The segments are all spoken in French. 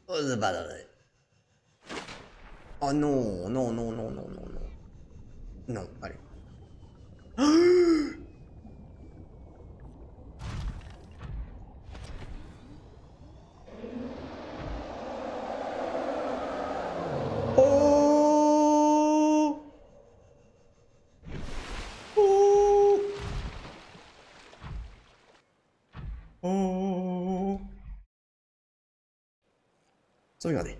Oh, c'est pas vrai. Oh non, non, non, non, non, non, non. Non, allez. Oh! Oh! Oh! Sauvegardez.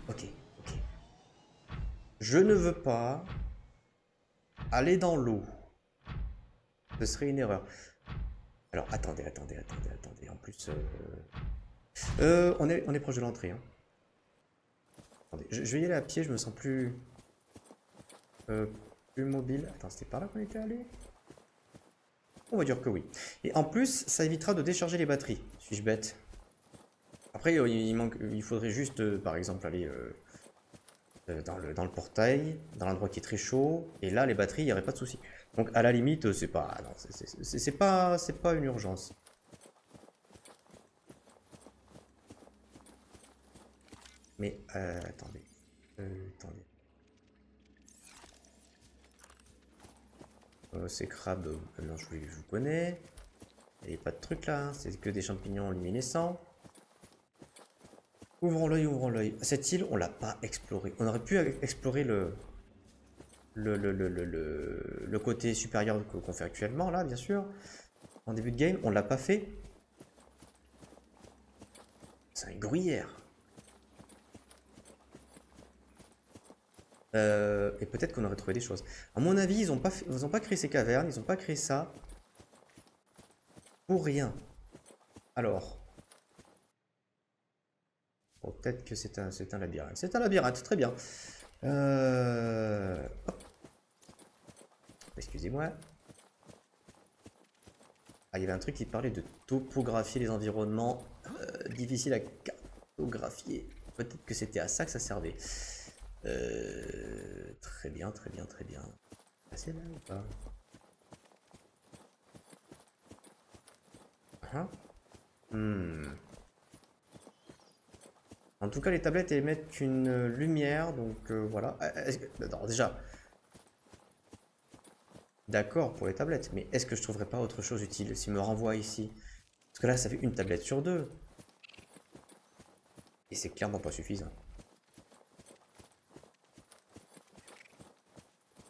Ok, ok. Je ne veux pas aller dans l'eau. Ce serait une erreur. Alors, attendez, attendez, attendez, attendez. En plus, on est proche de l'entrée, hein. Attendez, je vais y aller à pied, je me sens euh, plus mobile. Attends, c'était par là qu'on était allé? On va dire que oui. Et en plus, ça évitera de décharger les batteries. Suis-je bête? Après, il faudrait juste, par exemple, aller dans le portail, dans l'endroit qui est très chaud. Et là, les batteries, il n'y aurait pas de souci. Donc, à la limite, c'est pas, non, c'est pas une urgence. Mais, attendez. Attendez. Ces crabes, non, je vous connais. Il n'y a pas de truc là, hein. C'est que des champignons luminescents. Ouvrons l'œil, ouvrons l'œil. Cette île, on l'a pas explorée. On aurait pu explorer le côté supérieur qu'on fait actuellement, là, bien sûr. En début de game, on l'a pas fait. C'est un gruyère. Et peut-être qu'on aurait trouvé des choses. À mon avis, ils ont pas créé ces cavernes, ils ont pas créé ça pour rien. Alors, bon, peut-être que c'est un labyrinthe. C'est un labyrinthe, très bien. Hop, excusez-moi. Ah, il y avait un truc qui parlait de topographier les environnements difficiles à cartographier. Peut-être que c'était à ça que ça servait. Très bien, très bien, très bien. Assez là ou pas? Hein. En tout cas, les tablettes émettent une lumière, donc voilà. Alors déjà, d'accord pour les tablettes, mais est-ce que je trouverais pas autre chose utile s'il me renvoie ici? Parce que là, ça fait une tablette sur deux. Et c'est clairement pas suffisant.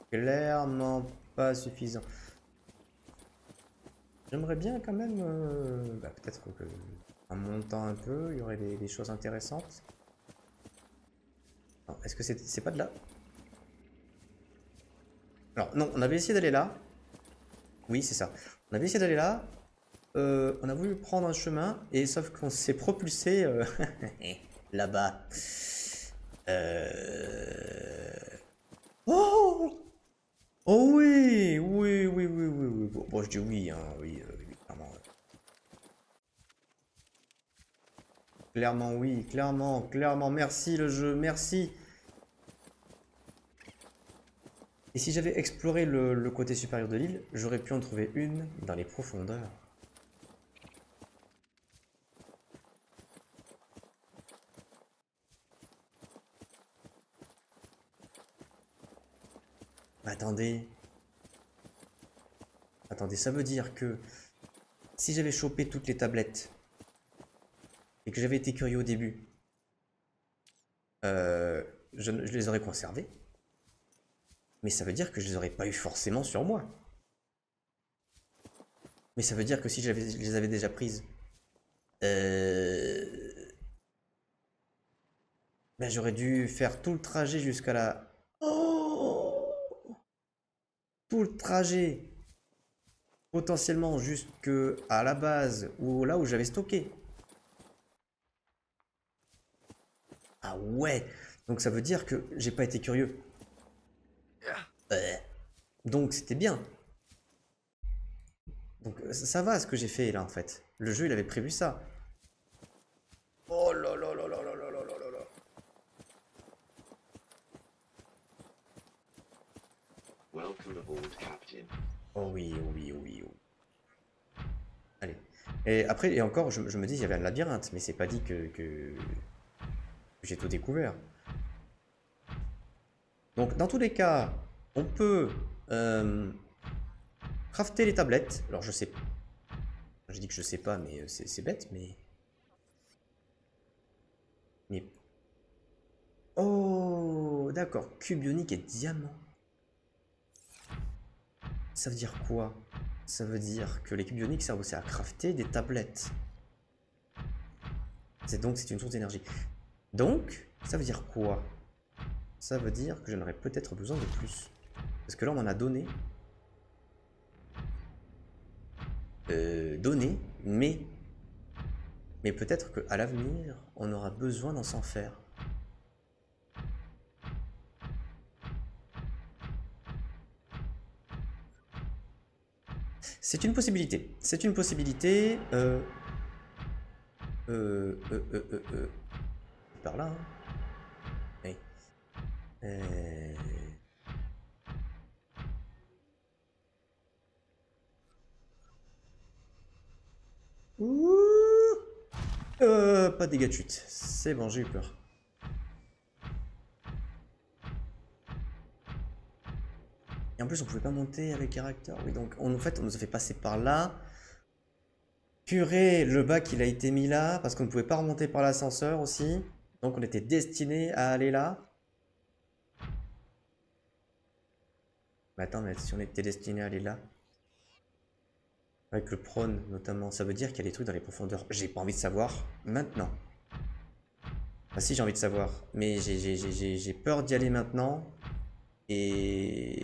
Clairement pas suffisant. J'aimerais bien quand même, peut-être que en montant un peu, il y aurait des choses intéressantes. Est-ce que c'est pas de là? Alors non, on avait essayé d'aller là. Oui, c'est ça. On avait essayé d'aller là. On a voulu prendre un chemin et sauf qu'on s'est propulsé là-bas. Oh! Oh oui! Oui, oui, oui, oui, oui. Bon, je dis oui, hein, oui, oui, clairement. Clairement, oui, clairement, clairement. Merci le jeu, merci. Et si j'avais exploré le côté supérieur de l'île, j'aurais pu en trouver une dans les profondeurs. Attendez, attendez, ça veut dire que si j'avais chopé toutes les tablettes et que j'avais été curieux au début, euh, je les aurais conservées, mais ça veut dire que je les aurais pas eu forcément sur moi. Mais ça veut dire que si je les avais déjà prises, euh, ben j'aurais dû faire tout le trajet jusqu'à la... Oh, tout le trajet, potentiellement jusqu'à la base, ou là où j'avais stocké. Ah ouais, donc ça veut dire que j'ai pas été curieux. Euh, Donc c'était bien. Donc ça va ce que j'ai fait là en fait. Le jeu il avait prévu ça. Oh là là là là là là là là là. Welcome aboard, Captain. Oh oui, oh oui, oh oui, oh oui. Allez. Et après, et encore, je me dis, il y avait un labyrinthe, mais c'est pas dit que j'ai tout découvert. Donc, dans tous les cas, on peut crafter les tablettes. Alors, je sais pas. Je dis que je sais pas, mais c'est bête, mais... Oh, d'accord. Cube ionique et diamant. Ça veut dire quoi? Ça veut dire que les cubes ioniques servent aussi à crafter des tablettes. Donc, c'est une source d'énergie. Donc, ça veut dire quoi? Ça veut dire que j'en aurais peut-être besoin de plus. Parce que là, on m'en a donné. Donné, mais peut-être qu'à l'avenir, on aura besoin d'en s'en faire. C'est une possibilité. C'est une possibilité. Par là. Hein. Oui. Ouh. Pas de dégâts de chute. C'est bon, j'ai eu peur. Et en plus, on pouvait pas monter avec caractère. Oui, donc en fait, on nous a fait passer par là. Purée, le bac, il a été mis là parce qu'on ne pouvait pas remonter par l'ascenseur aussi. Donc on était destiné à aller là. Mais attends, mais si on était destiné à aller là, avec le prône notamment, ça veut dire qu'il y a des trucs dans les profondeurs. J'ai pas envie de savoir maintenant. Ah si, j'ai envie de savoir, mais j'ai peur d'y aller maintenant. Et...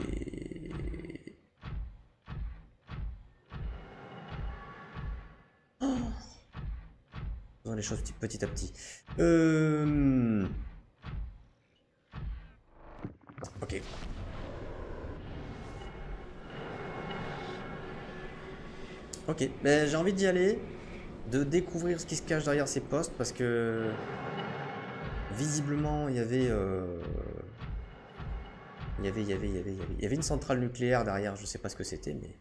Oh, faisons les choses petit à petit. Ok. Ok, ben, j'ai envie d'y aller, de découvrir ce qui se cache derrière ces postes, parce que visiblement il y avait une centrale nucléaire derrière, je sais pas ce que c'était, mais...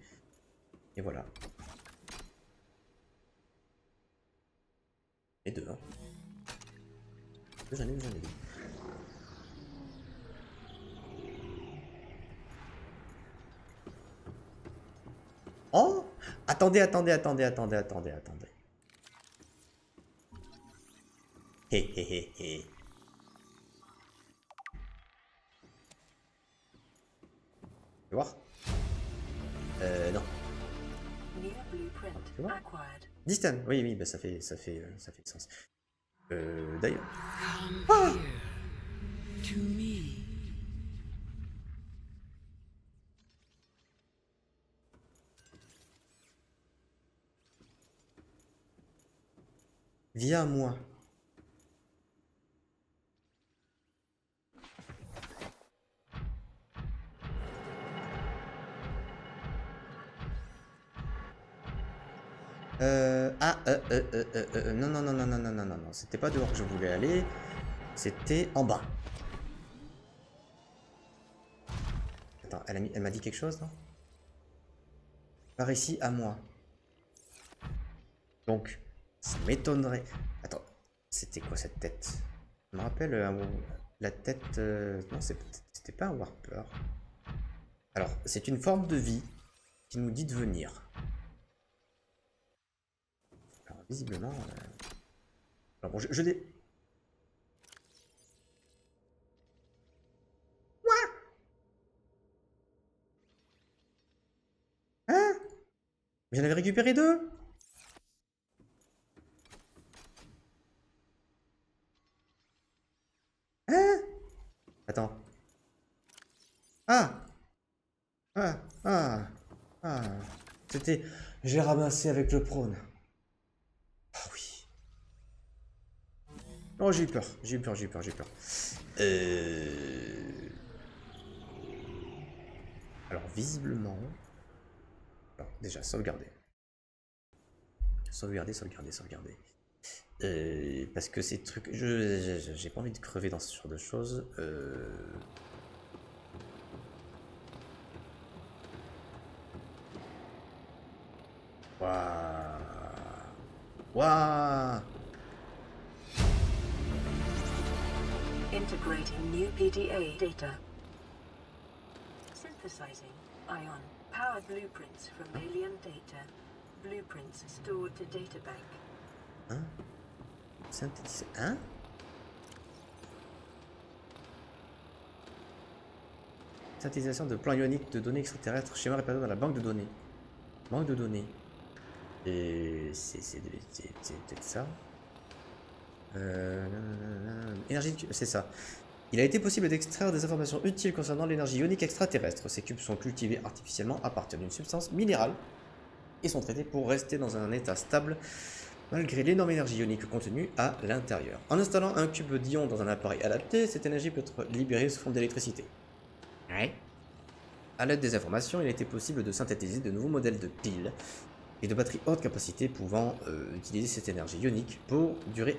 Et voilà. Et deux, hein. J'en ai vu. Oh! Attendez. Hé hé hé hé. Tu vois? Non. Tu vois? Distant, oui, bah ça fait sens. D'ailleurs. Ah! Viens à moi. Non, c'était pas dehors que je voulais aller, c'était en bas. Attends, elle m'a dit quelque chose, non? Par ici, à moi. Donc, ça m'étonnerait. Attends, c'était quoi cette tête? Je me rappelle la tête... non, c'était pas un Warper. Alors, c'est une forme de vie qui nous dit de venir. Alors, visiblement... Alors bon, je l'ai... Hein? J'en avais récupéré deux. Hein? Attends. Ah! C'était... J'ai ramassé avec le prône. Ah oui. Oh, j'ai eu peur. Alors, visiblement... Alors, déjà, sauvegarder. Sauvegarder. Parce que ces trucs... J'ai pas envie de crever dans ce genre de choses. Waouh. Waouh. Integrating new PDA data. Synthesizing ion. Powered blueprints from alien data. Blueprints stored to databank. Hein? Synthétiser. Hein? Synthétisation de plans ioniques de données extraterrestres. Schéma répertorié dans la banque de données. Banque de données. Et c'est peut-être ça. Énergie, c'est ça. Il a été possible d'extraire des informations utiles concernant l'énergie ionique extraterrestre. Ces cubes sont cultivés artificiellement à partir d'une substance minérale et sont traités pour rester dans un état stable malgré l'énorme énergie ionique contenue à l'intérieur. En installant un cube d'ion dans un appareil adapté, cette énergie peut être libérée sous forme d'électricité. Ouais. À l'aide des informations, il a été possible de synthétiser de nouveaux modèles de piles et de batteries haute capacité pouvant utiliser cette énergie ionique pour durer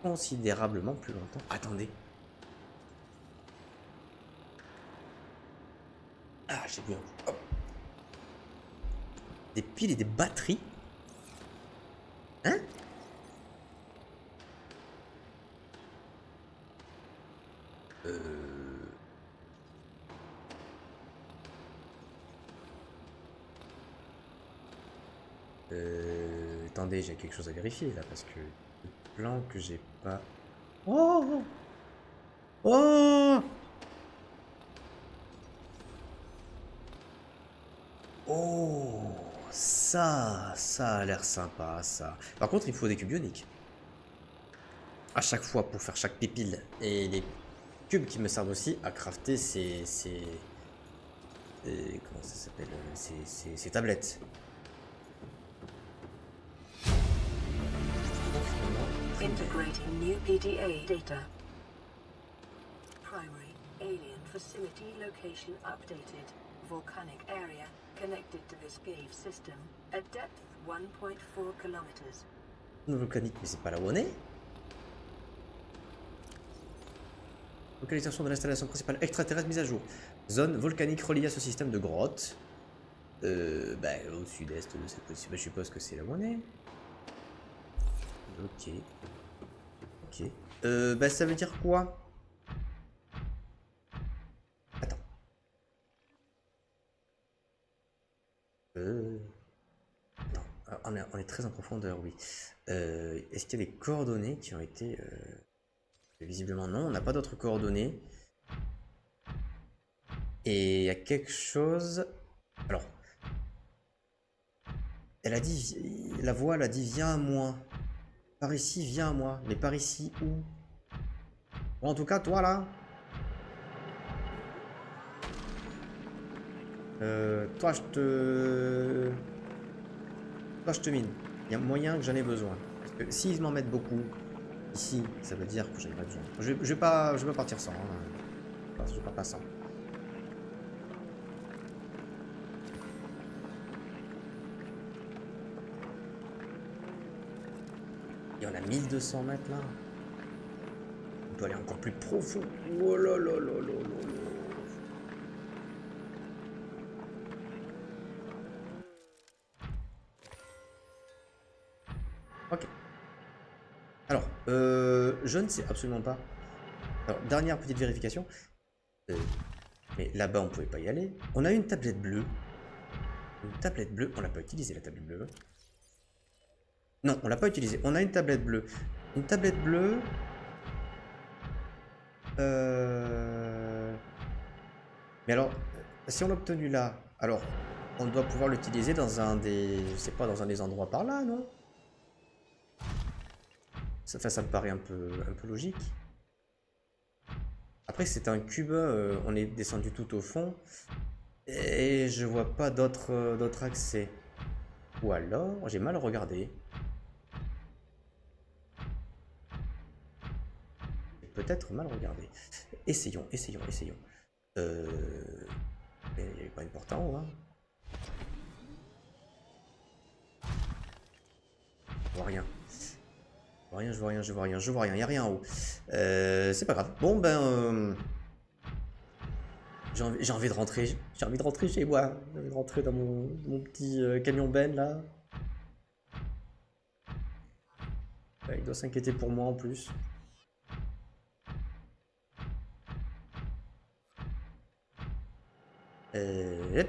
considérablement plus longtemps. Attendez. Ah, j'ai vu un coup. Hop. Des piles et des batteries. Hein? Attendez, j'ai quelque chose à vérifier là parce que le plan que j'ai pas. Oh! Oh! Oh! Ça a l'air sympa, ça. Par contre, il faut des cubes ioniques. À chaque fois pour faire chaque pépile. Et les cubes qui me servent aussi à crafter comment ça s'appelle? Ces tablettes. Integrating new PDA data. Primary alien facility location updated. Volcanic area connected to this cave system at depth 1.4 kilometers. Zone volcanique, mais c'est pas là où on est. Localisation de l'installation principale extraterrestre mise à jour. Zone volcanique reliée à ce système de grottes. Au sud-est de cette position. Je suppose que c'est là où on est. Ok. Ok. Ça veut dire quoi? Attends. Attends. On est très en profondeur, oui. Est-ce qu'il y a des coordonnées qui ont été... Visiblement non, on n'a pas d'autres coordonnées. Et il y a quelque chose... Alors... Elle a dit... La voix, elle a dit viens à moi. Par ici, viens à moi. Mais par ici, où? Bon, en tout cas, toi, là. Toi, je te mine. Il y a moyen que j'en ai besoin. Parce que s'ils m'en mettent beaucoup, ici, ça veut dire que j'en ai pas besoin. Je vais pas partir sans. Hein. Je vais pas sans. Et on a 1200 mètres là. On peut aller encore plus profond. Oh là là là là là là. Ok. Alors, je ne sais absolument pas. Alors, dernière petite vérification. Mais là-bas, on pouvait pas y aller. On a une tablette bleue. Une tablette bleue. On l'a pas utilisée, la tablette bleue. Non, on l'a pas utilisée. On a une tablette bleue. Une tablette bleue. Mais alors, si on l'a obtenu là, alors, on doit pouvoir l'utiliser dans un des... Je sais pas, dans un des endroits par là, non? Ça me paraît un peu logique. Après, c'est un cube, on est descendu tout au fond. Et je vois pas d'autres accès. Ou alors, j'ai mal regardé. J'ai peut-être mal regardé. Essayons. Il n'y avait pas une porte en haut, hein. Je vois rien. Je vois rien, il n'y a rien en haut. C'est pas grave. Bon, J'ai envie de rentrer. J'ai envie de rentrer chez moi. J'ai envie de rentrer dans mon petit camion Ben là. Ouais, il doit s'inquiéter pour moi en plus. Hop.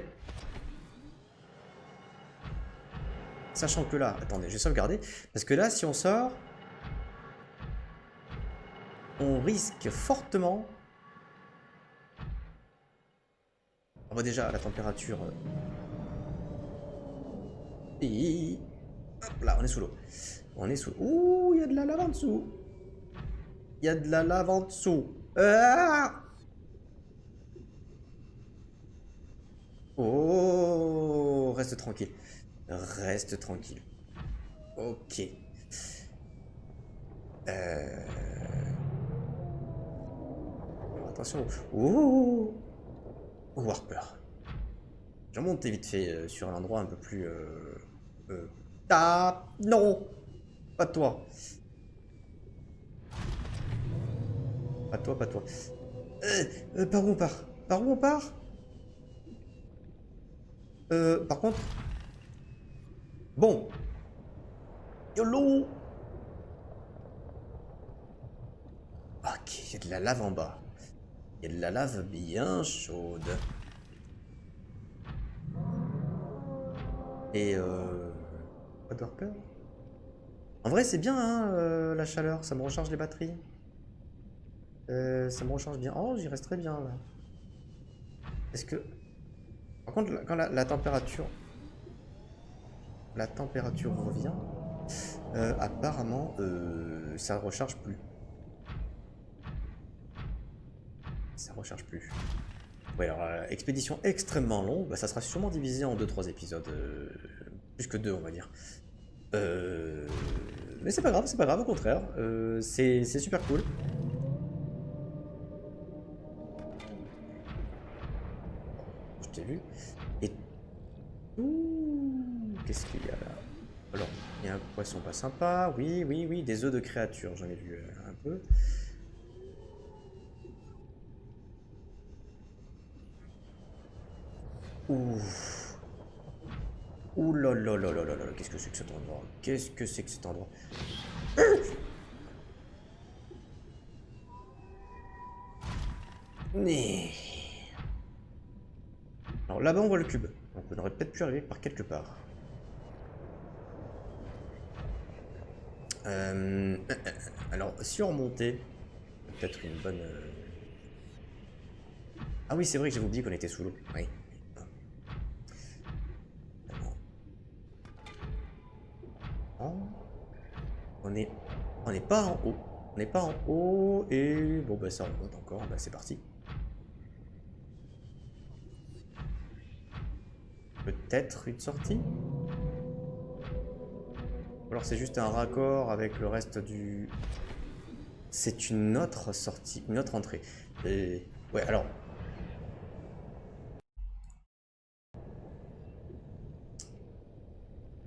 Sachant que là, attendez, je vais sauvegarder. Parce que là, si on sort, on risque fortement. On voit déjà la température. Et hop là, on est sous l'eau. On est sous. Ouh, il y a de la lave en dessous. Il y a de la lave en dessous. Ah, oh, reste tranquille. Reste tranquille. Ok. Attention. Oh, oh, Harper. Je vais remonter vite fait sur un endroit un peu plus... Ah, non. Pas toi. Pas toi, pas toi. Par où on part? Par où on part? Par contre... Bon. YOLO. Ok, il y a de la lave en bas. Il y a de la lave bien chaude. Et pas de Harper. En vrai, c'est bien, hein, la chaleur. Ça me recharge les batteries. Ça me recharge bien. Oh, j'y reste très bien, là. Est-ce que... Par contre, quand la température... La température revient, apparemment, ça recharge plus. Ça recharge plus. Ouais, alors, expédition extrêmement longue. Bah, ça sera sûrement divisé en 2-3 épisodes. Plus que 2, on va dire. Mais c'est pas grave, au contraire. C'est super cool. Je t'ai vu. Et... Qu'est-ce qu'il y a là? Alors, il y a un poisson pas sympa. Oui, oui, oui, des œufs de créatures. J'en ai vu un peu. Ouh. Ouh là là là là là là. Qu'est-ce que c'est que cet endroit? Qu'est-ce que c'est que cet endroit? Mais... Alors là-bas, on voit le cube. Donc on aurait peut-être pu arriver par quelque part. Alors, si on remontait, peut-être une bonne... Ah oui, c'est vrai que j'avais oublié qu'on était sous l'eau. Oui. On n'est pas en haut. On n'est pas en haut et... Bon, bah ça remonte encore. Bah c'est parti. Peut-être une sortie? Ou alors c'est juste un raccord avec le reste du... C'est une autre sortie, une autre entrée. Ouais, alors...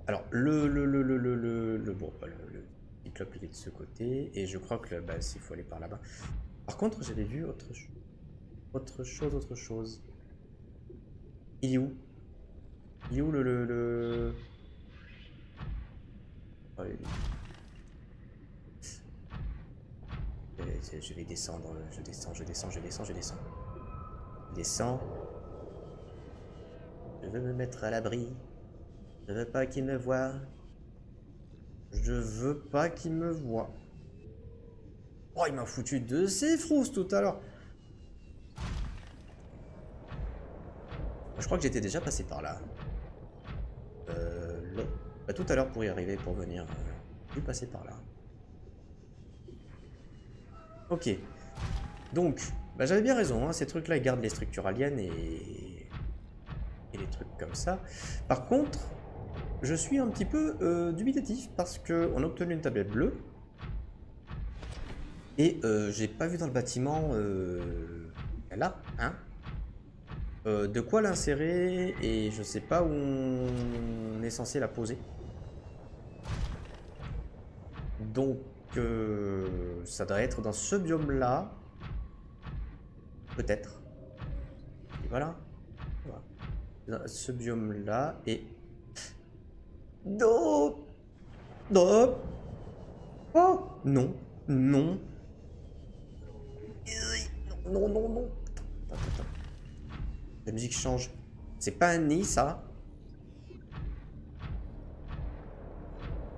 Alors, bon, bah, le cyclope il est de ce côté, et je crois que bah, s'il faut aller par là-bas. Par contre, j'avais vu autre chose. Il est où? Il est où le... Oh, je vais descendre, je descends. Je descends. Je veux me mettre à l'abri. Je veux pas qu'il me voie. Je veux pas qu'il me voie. Oh, il m'a foutu de ses frousses tout à l'heure. Je crois que j'étais déjà passé par là. Là. Bah, tout à l'heure pour y arriver, pour venir. Je suis passé par là. Ok. Donc, bah, j'avais bien raison. Hein, ces trucs-là, ils gardent les structures aliens et les trucs comme ça. Par contre, je suis un petit peu dubitatif parce qu'on a obtenu une tablette bleue. Et j'ai pas vu dans le bâtiment là, hein, de quoi l'insérer et je sais pas où on est censé la poser. Donc ça doit être dans ce biome là, peut-être. voilà. Voilà. Ce biome-là et... Non. Non. Oh. Non. Non. Non, non, non. Attends. La musique change. C'est pas un nid, ça?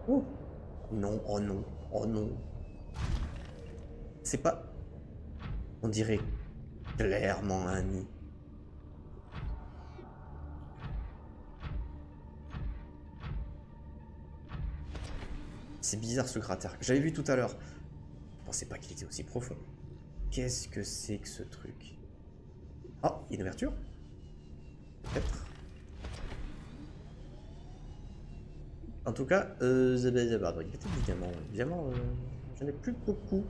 Oh. Non, oh non, oh non. C'est pas... On dirait clairement un nid. C'est bizarre ce cratère. J'avais vu tout à l'heure. Je pensais pas qu'il était aussi profond. Qu'est-ce que c'est que ce truc? Oh, il y a une ouverture? Peut-être. En tout cas, il y a peut-être des diamants. Diamants, j'en ai plus beaucoup.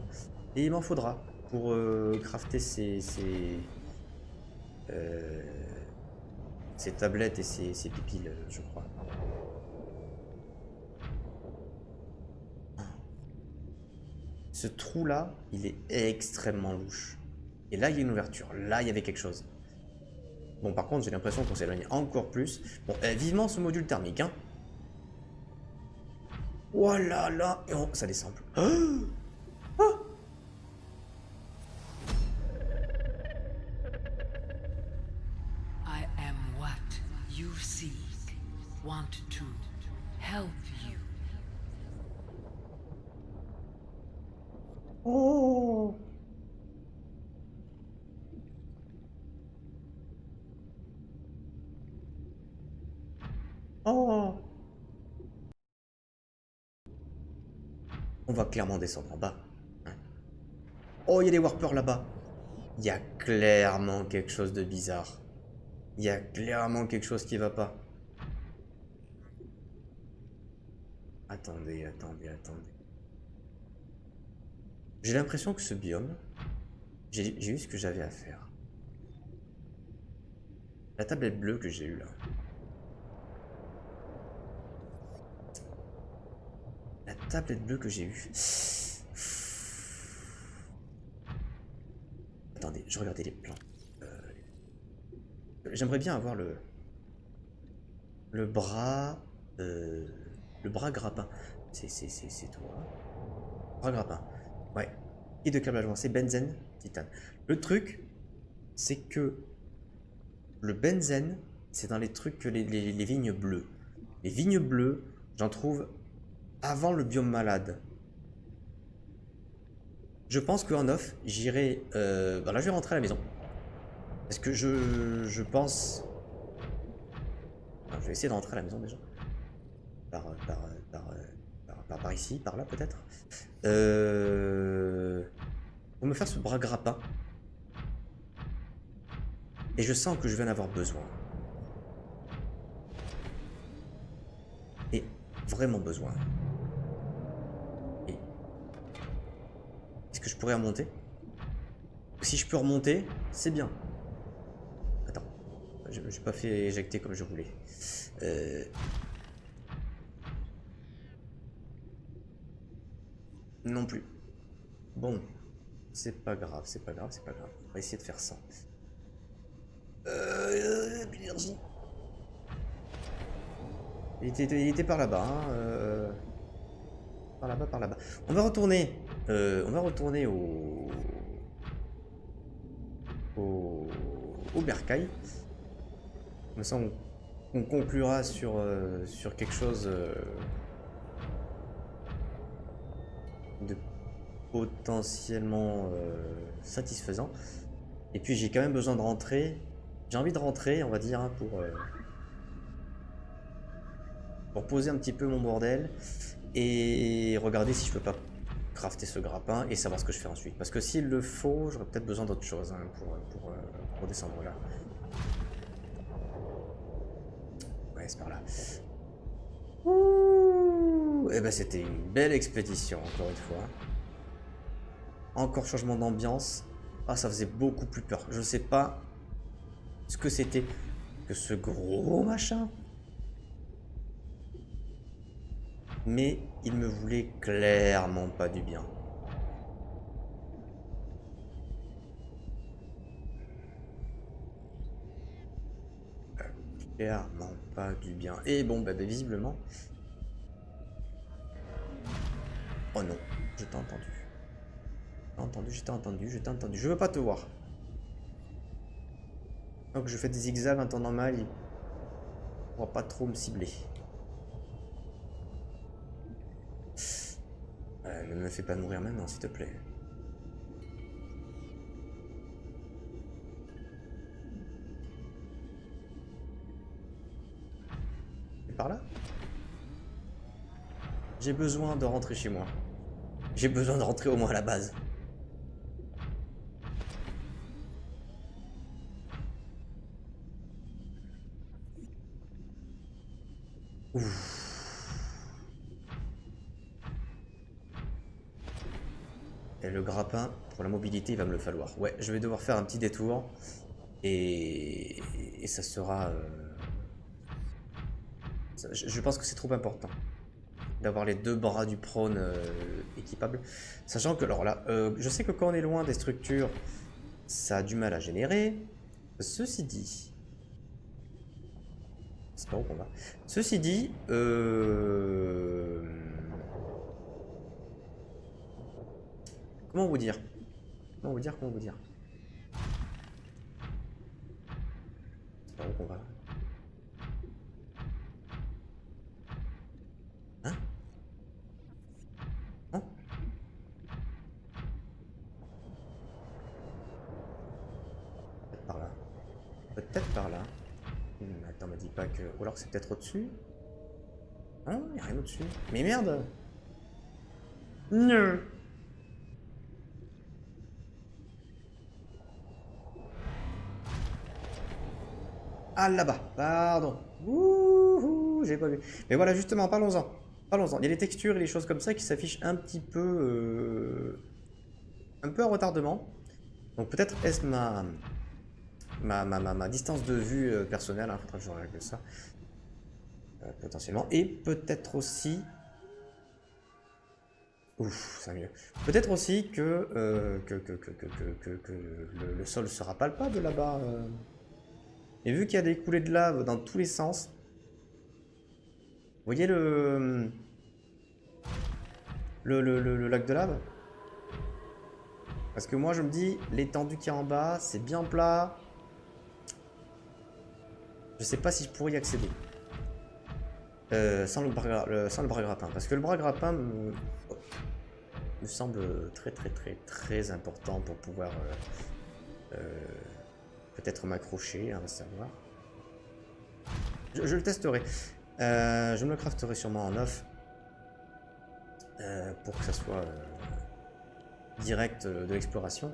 Et il m'en faudra pour crafter ces tablettes et ces pipiles, je crois. Ce trou-là, il est extrêmement louche. Et là, il y a une ouverture. Là, il y avait quelque chose. Bon, par contre, j'ai l'impression qu'on s'éloigne encore plus. Bon, vivement ce module thermique, hein. Oh là là. Oh, ça descend plus. Oh, oh. I am what you seek. Want to help you. Oh. Oh. On va clairement descendre en bas. Oh, il y a des warpers là-bas. Il y a clairement quelque chose de bizarre. Il y a clairement quelque chose qui va pas. Attendez. J'ai l'impression que ce biome, j'ai eu ce que j'avais à faire. La tablette bleue que j'ai eue là. La tablette bleue que j'ai eue. Attendez, je regardais les plans. J'aimerais bien avoir le bras grappin. C'est toi. Bras grappin. Ouais. Et de câblage avancé, benzène, titane. Le truc, c'est que le benzène, c'est dans les trucs que les vignes bleues. Les vignes bleues, j'en trouve avant le biome malade. Je pense qu'en off, j'irai... là, je vais rentrer à la maison. Parce que je pense... Enfin, je vais essayer de rentrer à la maison déjà. Par ici, par là peut-être. Pour me faire ce bras grappin. Et je sens que je vais en avoir besoin. Et vraiment besoin. Et... Est-ce que je pourrais remonter? Si je peux remonter, c'est bien. Attends. Je n'ai pas fait éjecter comme je voulais. Non plus. Bon. C'est pas grave. On va essayer de faire ça. L'énergie. Il était par là-bas. Hein, par là-bas. On va retourner au bercail. Comme ça, on conclura sur quelque chose de potentiellement satisfaisant. Et puis j'ai quand même besoin de rentrer. J'ai envie de rentrer, on va dire, hein, pour poser un petit peu mon bordel et regarder si je peux pas crafter ce grappin et savoir ce que je fais ensuite. Parce que s'il le faut, j'aurais peut-être besoin d'autre chose, hein, pour descendre là. Ouais, c'est par là. Ouh, et ben c'était une belle expédition, encore une fois. Encore changement d'ambiance. Ah, ça faisait beaucoup plus peur. Je sais pas ce que c'était que ce gros machin. Mais il me voulait clairement pas du bien. Clairement pas du bien. Et bon, bah, visiblement... Oh non, je t'ai entendu. Je t'ai entendu. Je veux pas te voir. Donc je fais des zigzags en temps normal, il pourra pas trop me cibler. Ne me fais pas mourir maintenant, s'il te plaît. C'est par là? J'ai besoin de rentrer chez moi. J'ai besoin de rentrer au moins à la base. Ouf. Et le grappin, pour la mobilité, il va me le falloir. Ouais, je vais devoir faire un petit détour. Et ça sera... Je pense que c'est trop important d'avoir les deux bras du prône équipables. Sachant que, alors là, je sais que quand on est loin des structures, ça a du mal à générer. Ceci dit... C'est pas où qu'on va. Ceci dit... Comment vous dire? Comment vous dire? C'est pas où qu'on va. Hein? Non? Peut-être par là. Peut-être par là. Attends, me dis pas que... Ou alors c'est peut-être au-dessus? Non, il n'y a rien au-dessus. Mais merde! Non! Ah, là-bas, pardon. Ouh, j'ai pas vu. Mais voilà, justement, parlons-en. Parlons-en. Il y a des textures et des choses comme ça qui s'affichent un petit peu... un peu à retardement. Donc peut-être est-ce ma distance de vue personnelle. Il faudra que je règle ça. Potentiellement. Et peut-être aussi... Ouf, c'est mieux. Peut-être aussi que, le sol sera palpable là-bas. Et vu qu'il y a des coulées de lave dans tous les sens, vous voyez le lac de lave? Parce que moi je me dis, l'étendue qui est en bas, c'est bien plat. Je sais pas si je pourrais y accéder. Sans le bras grappin. Parce que le bras grappin me semble très important pour pouvoir peut-être m'accrocher, on va savoir. Je le testerai. Je me le crafterai sûrement en off. Pour que ça soit direct de l'exploration.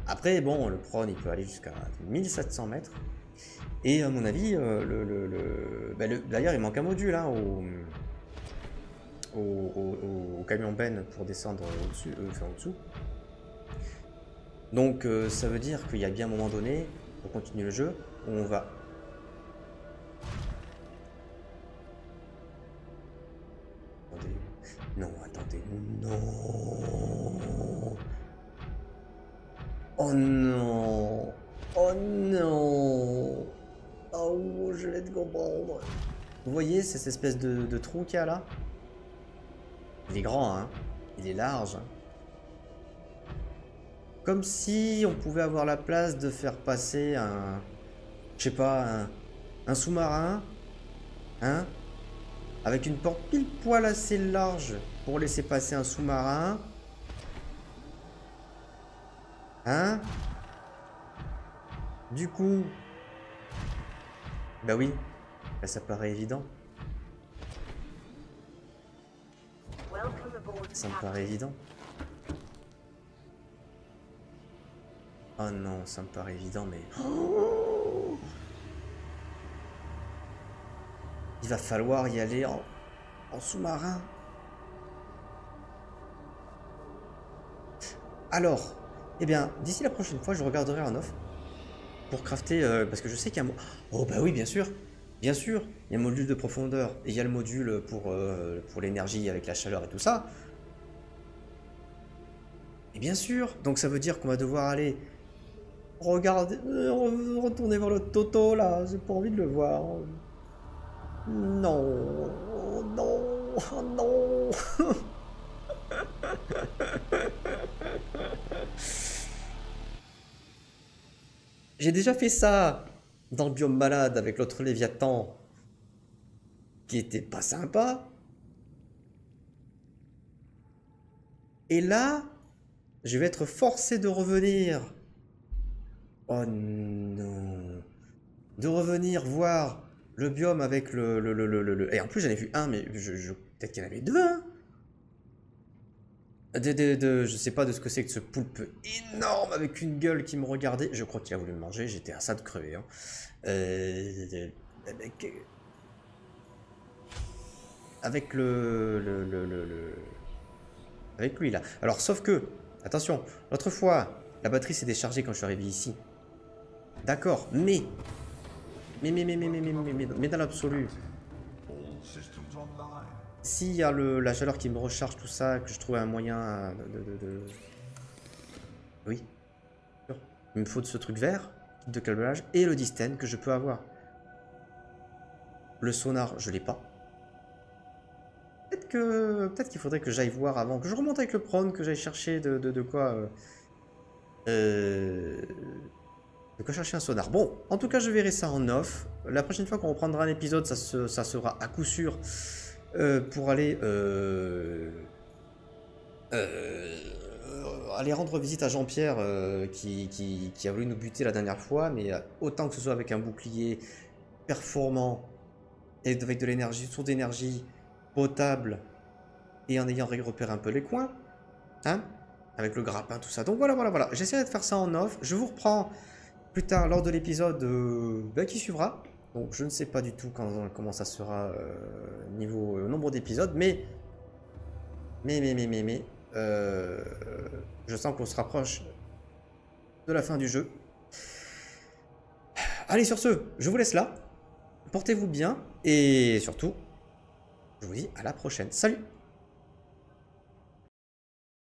Après, bon, le prône il peut aller jusqu'à 1700 mètres. Et à mon avis, d'ailleurs, il manque un module hein, au camion Ben pour descendre au-dessus, enfin au-dessous. Donc ça veut dire qu'il y a bien un moment donné, pour continuer le jeu, où on va... Attendez. Non, attendez. Non. Oh non. Oh non. Oh, je vais te comprendre. Vous voyez cette espèce de trou qu'il y a là? Il est grand, hein. Il est large. Comme si on pouvait avoir la place de faire passer un... Je sais pas, un sous-marin. Hein? Avec une porte pile poil assez large pour laisser passer un sous-marin. Hein? Du coup... Bah oui, bah ça paraît évident. Ça me paraît évident. Oh non, ça me paraît évident, mais... Oh, il va falloir y aller en sous-marin. Alors, eh bien, d'ici la prochaine fois, je regarderai en off. Pour crafter, parce que je sais qu'il y a un... Oh bah oui, bien sûr. Bien sûr, il y a un module de profondeur. Et il y a le module pour l'énergie avec la chaleur et tout ça. Et bien sûr, donc ça veut dire qu'on va devoir aller Regardez, retournez voir le Toto là, j'ai pas envie de le voir. Non, non, oh, non. J'ai déjà fait ça dans le biome malade avec l'autre Léviathan, qui était pas sympa. Et là, je vais être forcé de revenir. Oh non. De revenir voir le biome avec Et en plus, j'en ai vu un, mais peut-être qu'il y en avait deux, hein. Je sais pas de ce que c'est que ce poulpe énorme avec une gueule qui me regardait. Je crois qu'il a voulu me manger, j'étais à ça de crever. Hein. Avec avec lui là. Alors sauf que, attention, l'autre fois, la batterie s'est déchargée quand je suis arrivé ici. D'accord, mais dans l'absolu, s'il y a la chaleur qui me recharge tout ça, que je trouve un moyen Oui. Il me faut de ce truc vert, de câblage, et le distène que je peux avoir. Le sonar, je l'ai pas. Peut-être qu'il faudrait que j'aille voir avant, que je remonte avec le prône, que j'aille chercher de quoi chercher un sonar. Bon, en tout cas, je verrai ça en off. La prochaine fois qu'on reprendra un épisode, ça sera à coup sûr pour aller rendre visite à Jean-Pierre qui a voulu nous buter la dernière fois, mais autant que ce soit avec un bouclier performant et avec de l'énergie, source d'énergie potable et en ayant repéré un peu les coins, hein, avec le grappin, tout ça. Donc voilà. J'essaierai de faire ça en off. Je vous reprends plus tard lors de l'épisode qui suivra. Donc je ne sais pas du tout comment ça sera niveau nombre d'épisodes, mais je sens qu'on se rapproche de la fin du jeu. Allez, sur ce, je vous laisse là. Portez-vous bien et surtout, je vous dis à la prochaine. Salut!